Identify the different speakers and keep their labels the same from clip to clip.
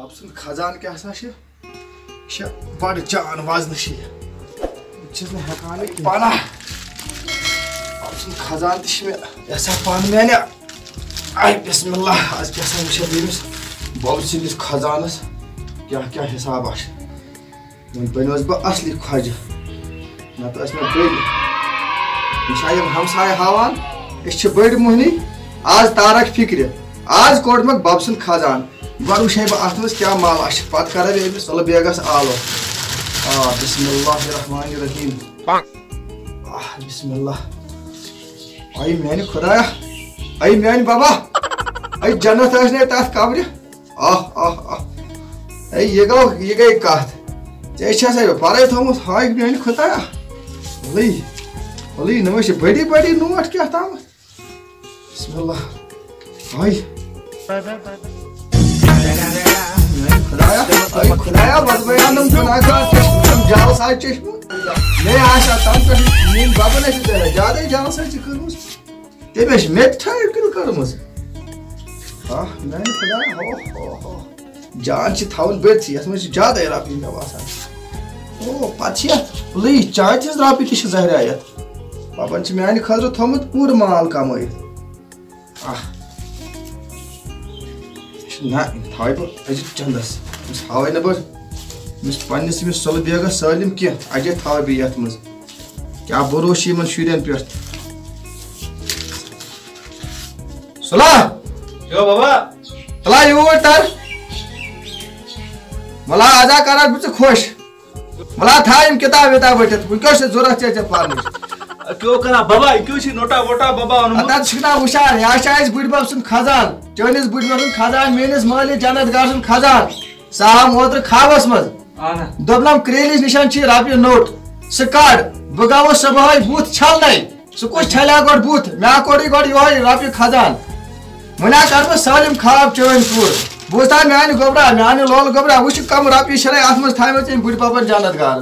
Speaker 1: Bab sund khazan kya sa bad jaan wazn ne hekan pana bab sund khazan tsh me esa pan mene ay bismillah az kya sa demis bab sundis khazanas kya hisab ash men banos ba asli khaja na to asme bedi mishayam hamsay hawan is ch bedi mohni az tarak fikri az kodmak bab sund khazan Baru şey bu atımız kya mal aş. Pat kara bir solu begas alo. Bismillahirrahmanirrahim. Bang. Bismillah. Ay meni khudaya. Ay meni baba. Ay jannat asne tat kabri. Ay ye kat. Jecha say paray thomus hay meni khudaya. Ali namaste badi nuat kya tam. Bismillah. Ay. Khudaya bazbayanım günahkar çeşmim jalsay çeşmim ne aşa tam ki min baba ne dedi jade jalsay çıkırmış demiş met tayır kırmış ben khudaya can çi tavul bet yasmış jade rapi ne vasa paçya uli çaytiz rapi tiş zahrayat baban çi meni khadru thamut pur mal kamayı Na thaib ajit chandas mis havay na bas mis pannis mis sol bega salim ki ajit thaib yatmaz kya boroshi man shuren pert sola
Speaker 2: yo baba
Speaker 1: tala yutar mala aja karar biç khosh mala thaim kitab betat bunko se zorat che parnish
Speaker 2: kyo kana baba kyo shi nota vota baba
Speaker 1: anu atat shikna ushar ya shais budbab sun khazan Jonis budbab sun khazan menis mali janat gar sun khazan saham otr khavas maz
Speaker 2: ana
Speaker 1: doblam krelis nishan chi rapi note skad bagawo sabhay booth chalnai su ko chala god booth ma kodi god yoy rapi khazan muna karma salim khab choinpur bosta mani gobra mani lol gobra ush kam rapi shalai atmas thaimach budbab janat gar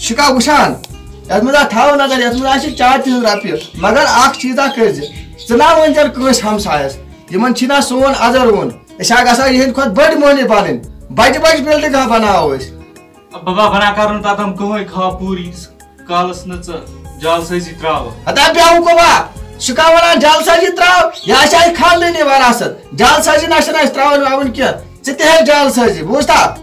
Speaker 1: shika ushan Yatmada thav nagar yatmada ashi 4 tiz rapi magar ak chiza kırcı Zına vanjar kıs hamsayas Yaman çina son azar on Eşa gasa yihin khod bad mohni banin Baj building ha bana hois
Speaker 2: baba bana karun tatam koy kha puri kalas naç jal saji trav
Speaker 1: Hata biahu ko ba Shikavana jal saji trav Ya shay khalli ne varasat Jal saji nashna trav avun kya Chite hai jal saji bosta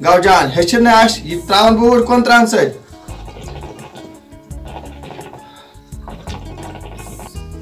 Speaker 1: Gaujan, Hechinash, you travel board contranside.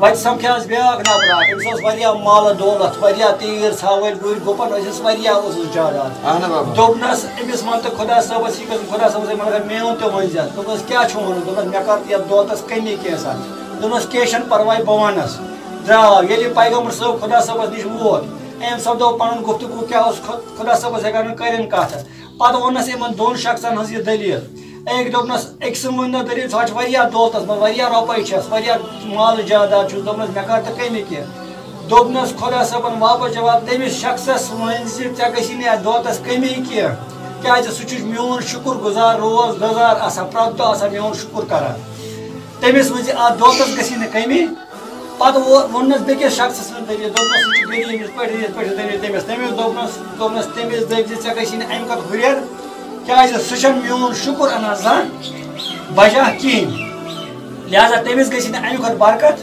Speaker 3: وتہِ سمکھیاس بیٛاکھ نفرا أمِس اوس واریاہ مالہٕ دولت واریاہ تیٖر ژھاوٕلۍ گُرۍ گُپن ٲسِس واریاہ اوسُس جاداد دوٚپنس أمِس ون تہٕ خۄدا صٲبس یہِ گژھِ خۄدا صٲبس مگر میون تہِ ؤنۍزِ دوٚپنس کیٛاہ چھُ وَنُن دوٚپنس مےٚ کر تہٕ یتھ دولتس کٔمی کینٛژھا دوٚپنس کینٛہہ چھُنہٕ پرواے بہٕ ونس درٛاو ییٚلہِ پیغمبر صٲب خۄدا صٲبس نِش ووت أمۍ سپدو پنُن گفتگوٗ کیٛاہ اوس خۄدا صٲبس ہٮ۪کان کٔرِنۍ کتھ پتہٕ ووٚننس یِمن دۄن شخصن ہٕنٛز یہِ دٔلیٖل أکۍ دوٚپنس أکۍ سٕنٛز ؤنۍ دٔلیٖل ژٕ چھِ واریاہ دولتس منٛز واریاہ رۄپے چھس واریاہ مالہٕ جاداد چھُس دوٚپنس مےٚ کر تہٕ کٔمی کینٛہہ دوٚپنس خۄدا صٲبن واپس جواب تٔمِس شخصس ؤنۍ زِ ژےٚ گژھی نہٕ یتھ دولتس کٔمی کینٛہہ کیٛازِ سُہ چھُ میون شُکر گُزار روز گُزار آسان پرٛٮ۪تھ دۄہ آسان میون شُکر کران تٔمِس ؤنۍ زِ اتھ دولتس گژھی نہٕ کٔمی پتہٕ ووٚننس بیٚکِس شخصس ہٕنٛز دٔلیٖل دوٚپنس سُہ چھُ غریٖب یِتھ پٲٹھۍ دٔلیٖل تٔمِس دوٚپنس تٔمِس دٔپۍ زِ ژےٚ گژھی نہٕ امہِ کھۄتہٕ ہُرٮ۪ر کیٛازِ سُہ چھُنہٕ میون شُکر انان زانٛہہ بجا کِہیٖنۍ لہذا تٔمِس گژھی نہٕ امہِ کھۄتہٕ برکت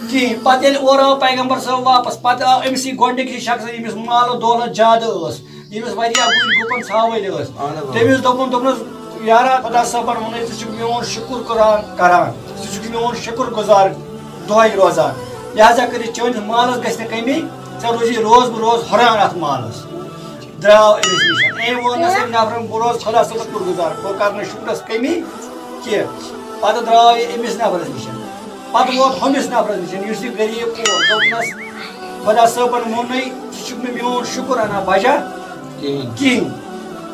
Speaker 3: کِہیٖنۍ پتہٕ ییٚلہِ اورٕ آو پیغمبر صٲب واپس پتہٕ آو أمسٕے گۄڈنِکسٕے شخصس ییٚمِس مالہٕ دولت زیادٕ ٲس ییٚمِس واریاہ گُرۍ گُپن ژھاوٕلۍ ٲسۍ تٔمِس دوٚپنس یارا خۄدا صٲبن ووٚنُے ژٕ چھُکھ میون شُکر کران ژٕ چھُکھ میون شُکر گُزار دۄہے روزان لہذا کٔرِتھ چٲنِس مالس گژھِ نہٕ کٔمی ژےٚ روزی روز بہٕ روز ہُران اتھ مالس درٛاو أمِس نِش أمۍ ووٚننس أمۍ نفرن بہٕ روزٕ خۄدا صٲبس شُکر گُزار بہٕ کرٕ نہٕ شُکرس کٔمی کینٛہہ پتہٕ درٛاو یہِ أمِس نفرس نِش پتہٕ ووت ہُمِس نفرس نِش یُس یہِ غریٖب اوس دوٚپنس خۄدا صٲبن ووٚنُے ژٕ چھُکھ نہٕ میون شُکر انان بجا کِہیٖنۍ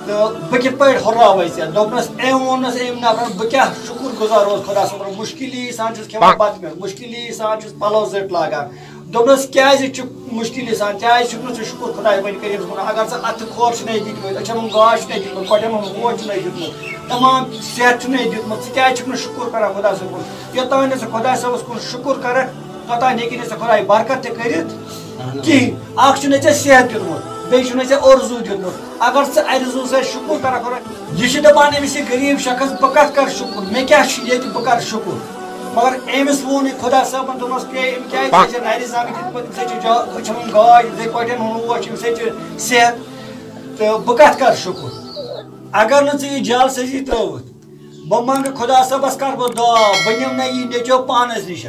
Speaker 3: تہٕ بہٕ کِتھ پٲٹھۍ ہُرراوے ژےٚ دوٚپنس أمۍ ووٚننس أمۍ نفرن بہٕ کیٛاہ شُکر گُزار اوس خۄدا صٲبن مُشکِلی سان چھُس کھٮ۪وان بتہٕ مےٚ مُشکِلی سان چھُس پلو زٔٹۍ لاگان دوٚپنس کیٛازِ چھُکھ مُشکِلی سان کیٛازِ چھُکھ نہٕ ژٕ شُکر خۄداے وۄنۍ کٔرِتھ ووٚن اگر ژٕ اتھٕ کھور چھُنَے دِتمٕتۍ أچھن ہُنٛد گاش چھُنَے دیُتمُت کۄٹھٮ۪ن ہُنٛد ہوش چھُنَے دیُتمُت تمام صحت چھُنَے دیُتمُت ژٕ کیٛازِ چھُکھ نہٕ شُکر کران خۄدا صٲبُن یوٚتانۍ نہٕ ژٕ خۄدا صٲبس کُن شُکر کرکھ توٚتانۍ ہیٚکی نہٕ ژےٚ خۄداے برکت تہِ کٔرِتھ کِہیٖنۍ اکھ چھُنَے ژےٚ صحت دیُتمُت بیٚیہِ چھُنَے ژےٚ اورزوٗ دیُتمُت اگر ژٕ ارزوٗ سۭتۍ شُکر کرکھ خۄدا یہِ چھُ دپان أمِس یہِ غریٖب شخص بہٕ کتھ کرٕ شُکر مےٚ کیٛاہ چھُ ییٚتہِ بہٕ کرٕ شُکر مگر أمِس ووٚن یہِ خۄدا صٲبن دوٚپنس أمۍ کیٛازِ ژےٚ نرِ زنٛگ دِتمُت أمِس ہے چھُ أچھن ہُنٛد گاش أمِس ہے کۄٹھٮ۪ن ہُنٛد اوش أمِس ہے چھُ صحت تہٕ بہٕ کتھ کرٕ شُکر اگر نہٕ ژٕ یہِ جالسٲزی ترٲوٕتھ بہٕ منٛگہٕ خۄدا صٲبس کرٕ بہٕ دعا بہٕ نِمہٕ یہِ نیٚچو پانس نِش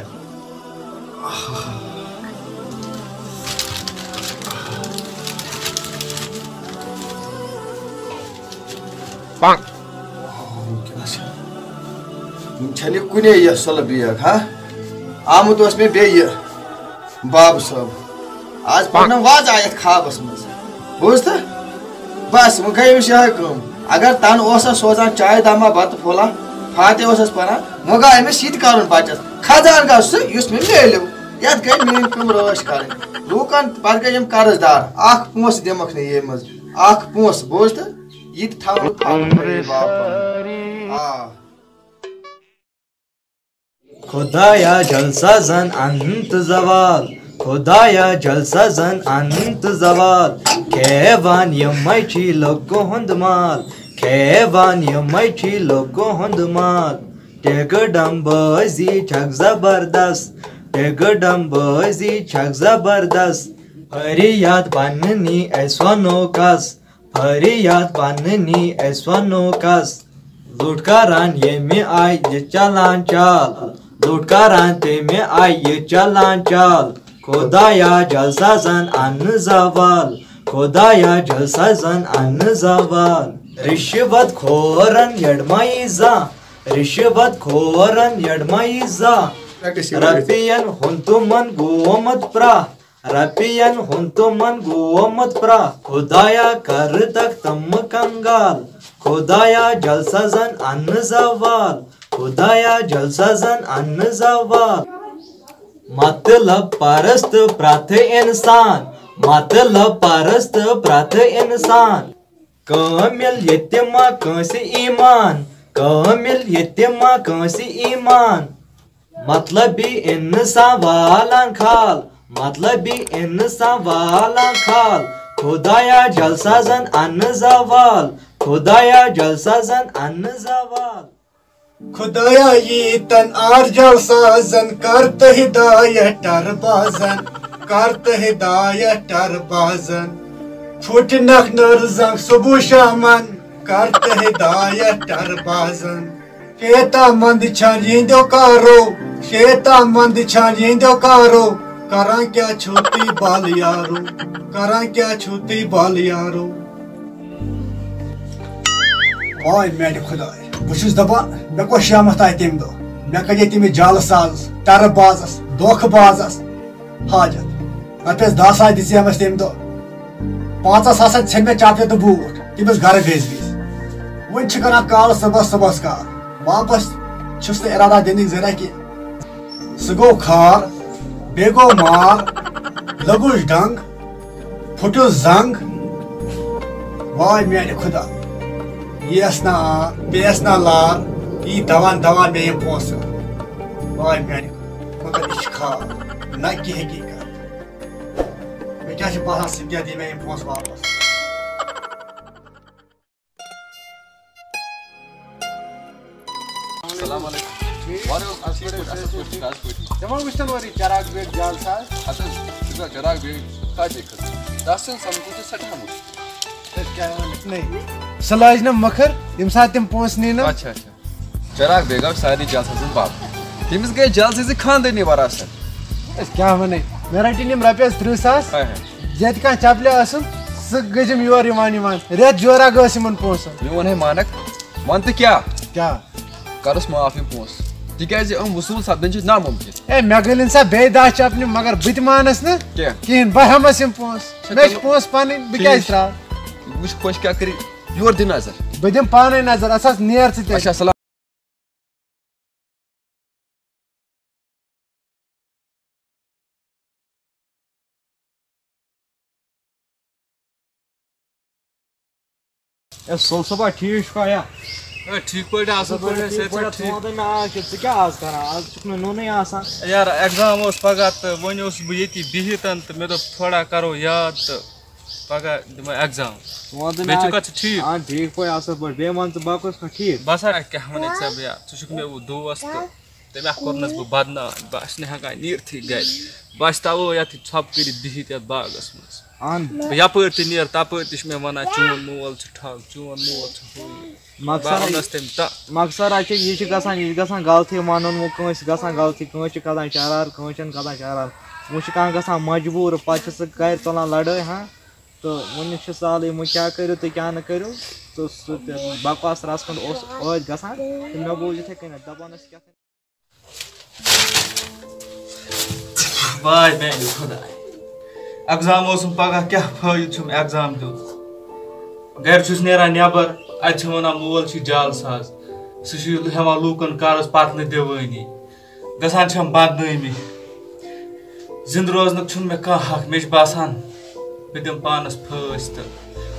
Speaker 1: چھنہٕ کُنے یہِ سۄلہٕ بیگ ہا آمُت اوس مےٚ بیٚیہِ بابہٕ صٲب آز پرنٲم واز آ یتھ خوابس منٛز بوٗزتھٕ بس وۄنۍ گٔے أمِس یِہے کٲم اگر تن اوسس سوزان چاے داما بتہٕ پھولا فاتح اوسس پران وۄنۍ گوٚو أمِس یہِ تہِ کرُن بچس خزان گوٚو سُہ یُس مےٚ میلیو یتھ گٔے میٲنۍ کٲم رٲچھ کرٕنۍ لوٗکن پتہٕ گٔے یِم قرض دار اکھ پونٛسہٕ دِمکھ نہٕ ییٚمہِ منٛز اکھ پونٛسہٕ بوٗزتھٕ یہِ تہِ تھاوُن آ
Speaker 4: خدایا جلسہ زن انت زوال خدایا جلسہ زن انت زوال کھیوان یمے چھی لوگو ہند مال کھیوان یمے چھی لوگو ہند مال ٹیگ ڈمبازی چھک زبردست ٹیگ ڈمبازی چھک زبردست فریاد پننی اس ونو کس فریاد پننی اس ونو کس لوٹ کران یمہِ آیہِ یہِ چلان چال لوٹ کران تمہِ آیہِ یہِ چلان چال خدایا جلسہ زن ان زوال خدایا جلسہ زن ان زوال رشوت کھورن یڈمائی زانٛہہ رشوت کھورن یڈمائی زانٛہہ رۄپین ہُنٛد تِمن گومُت پرٛاہ رۄپین ہُنٛد تِمن گومُت پرٛاہ خدایا کردکھ تِم کنگال خدایا جلسہ زن ان زوال خدایا جلسہ زن ان زوال مطلب پرست پرٛٮ۪تھ انسان مطلب پرست پرٛٮ۪تھ انسان کٲمِل ییٚتہِ ما کٲنٛسہِ ایٖمان کٲمِل ییٚتہِ ما کٲنٛسہِ ایٖمان مطلبی انسان والان کھال مطلبی انسان والان کھال خدایا جلسہ زن ان زوال خدایا جلسہ زن ان زوال
Speaker 5: خدایا ییٖتن آر جلسہ زن کر تہٕ ہدایت ٹر بازن کر تہٕ ہدایت ٹر بازن پھُٹنکھ نٔر زنٛگ صبح شامن کر تہٕ ہدایت ٹر بازن شیتا مند چھان یہندو کارو شیتا مند چھان یہندو کارو کران کیا چھوٹی بال یارو کران کیا چھوٹی بال یارو آئی میانہِ خداے بہٕ چھُس دپان مےٚ کۄس شامت آیہِ تمہِ دۄہ مےٚ کَرے تٔمِس جالہٕ سازس ٹرٕ بازس دھوکہٕ بازس حاجت رۄپیس 10 ساس دِژے أمِس تمہِ دۄہ 5 ساسن ژھیٚن مےٚ چپلہِ تہٕ بوٗٹھ تٔمِس گرٕ گٔژھۍ وۄنۍ چھِ کران کال صبحس کال واپس چھُس نہٕ ارادہ دِنٕکۍ ذرا کینٛہہ سُہ گوٚو کھار بیٚیہِ گوٚو مار لوٚگُس ڈنٛگ پھُٹُس زنٛگ واے میانہِ خدا یِیَس نہٕ آر پیٚیَس نہٕ لار یی دوان مےٚ یِم پونٛسہٕ واے میانہِ مگر یہِ چھِ کھار نہ کہِ حقیٖقت مےٚ کیٛاہ چھُ باسان سُہ کیٛاہ دی مےٚ یِم پونٛسہٕ واپس
Speaker 6: السلام علیکم
Speaker 5: دِوان وٕچھتن اورٕ چراغ بیگ جال ساز
Speaker 6: ہتھ حظ شُکر چراغ بیگ کاجے کھٔژ تَس چھُنہٕ سمکھُن تہٕ سٮ۪ٹھاہ مُشکِل
Speaker 5: سُہ لاجہِ نہٕ مٔکھٕر ییٚمہِ ساتہٕ تِم پونٛسہٕ نی نہٕ
Speaker 6: اچھا چراغ بیگ آو سارنٕے جلسہٕ باپ تٔمِس گٔے جلسہٕ خاندٲنی وراثت
Speaker 5: أسۍ کیٛاہ وَنَے مےٚ رٔٹِنۍ یِم رۄپیس 30 ساس ییٚتہِ کانٛہہ چپلہِ ٲسٕم سُہ گٔژھِم یور یِوان رٮ۪تھ جورا گٔژھ یِمن پونٛسن
Speaker 6: میون ہے مانکھ وَن تہٕ کیٛاہ
Speaker 5: کیٛاہ
Speaker 6: کرُس معاف یِم پونٛسہٕ تِکیٛازِ یِم وصوٗل سپدٕنۍ چھِ نامُمکِن
Speaker 5: ہے مےٚ گٔلِنۍ سا بیٚیہِ 10 چپنہِ مگر بہٕ تہِ مانس نہٕ کِہینۍ بہٕ ہٮ۪مس یِم پونٛسہٕ مےٚ چھِ پونٛسہٕ پنٕنۍ بہٕ کیٛازِ تراو
Speaker 6: وٕچھ خۄش کیٛاہ کٔرِ یور دِ نظر
Speaker 5: بہٕ دِمہٕ پانے نظر اَس حظ نیر ژٕ تہِ
Speaker 6: اچھا سلام
Speaker 4: سول صبح ٹھیک چھا
Speaker 2: ٹھیک پٲٹھۍ اصل پٲٹھۍ
Speaker 4: ژٕ کیٛاہ آز کران آز چھُکھ نہٕ نوٗنٕے آسان
Speaker 2: یار ایٚگزام اوس پگاہ تہٕ وۄنۍ اوسُس بہٕ ییٚتی بِہِتھ تہٕ مےٚ دوٚپ تھوڑا کرو یاد تہٕ پگاہ دِمو ایٚگزام بیٚیہِ چھُکھا ژٕ ٹھیٖک
Speaker 4: ٹھیک پٲٹھۍ اصل پٲٹھۍ بیٚیہِ وَن ژٕ باقٕے اوس ٹھیٖک
Speaker 2: بس کیٛاہ وَنے ژےٚ بہٕ ژٕ چھُکھ مےٚ دوس تہٕ تٔمۍ کوٚرنَس بہٕ بدنام بہٕ آسہٕ نہٕ ہٮ۪کان نیٖرتھٕے گرِ بہٕ آسہٕ تَوَے یَتھ ژھۄپہٕ کٔرِتھ بِہِتھ یَتھ باغس منٛز بہٕ یپٲرۍ تہِ نیرٕ تپٲرۍ تہِ چھُ مےٚ وَنان چون مول چھُ ٹھگ چون مول چھُ ہُہ
Speaker 4: مقصد چھِ یہِ چھِ گژھان غلطی وَنُن وۄنۍ کٲنٛسہِ گژھان غلطی کٲنٛسہِ چھِ کھسان شرار کٲنٛسہِ چھِنہٕ کھسان شرار وۄنۍ چھِ کانٛہہ گژھان مجبوٗر پتہٕ چھِ سُہ گرِ تُلان لڑٲے ہاں تہٕ وۄنۍ چھِ سہلٕے وۄنۍ کیٛاہ کٔرِو تُہۍ کیٛاہ نہٕ کٔرِو تہٕ سُہ تہِ بکواس رَژھ کھنٛڈ اوس ٲدۍ گژھان تہٕ مےٚ بوٗز یِتھَے کٔنٮ۪تھ دَپان ٲسۍ کیٛاہ
Speaker 2: واے میانہِ خۄداے ایٚگزام اوسُم پگاہ کیٛاہ فٲیدٕ چھُم ایٚگزام دیُن گرِ چھُس نیران نٮ۪بر اَتہِ چھِ وَنان مول چھِ جال ساز سُہ چھُ ہٮ۪وان لوٗکن قرض پتہٕ نہٕ دِوٲنی گژھان چھَم بدنٲمی زِندٕ روزنُک چھُنہٕ مےٚ کانٛہہ حق مےٚ چھُ باسان بہٕ دِمہٕ پانس پھٲسۍ تہٕ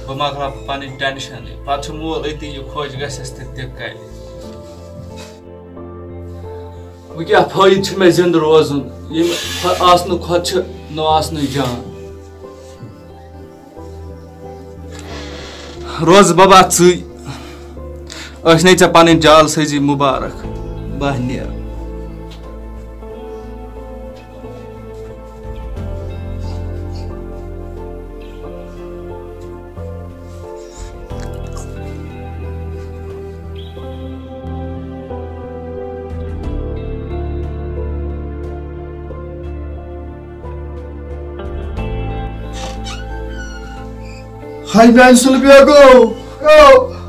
Speaker 2: بہٕ مۄکلاو پنٕنۍ ٹٮ۪نشنٕے پتہٕ چھُ مول أتی یہِ خۄش گژھٮ۪س تہٕ تہِ کرِ وۄنۍ کیٛاہ فٲیدٕ چھُ مےٚ زِندٕ روزُن ییٚمہِ آسنہٕ کھۄتہٕ چھُ نہٕ آسنٕے جان روز بابا ژٕے ٲسۍ ژےٚ پنٕنۍ جال سٲزی مُبارک بہٕ نیرٕ
Speaker 1: Ay ben Sulbiago!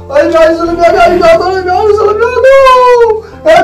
Speaker 1: Ay ben Sulbiago!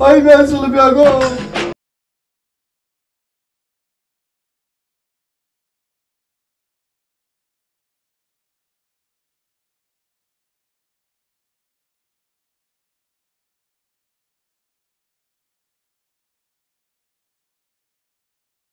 Speaker 1: Ay ben Sulbiago!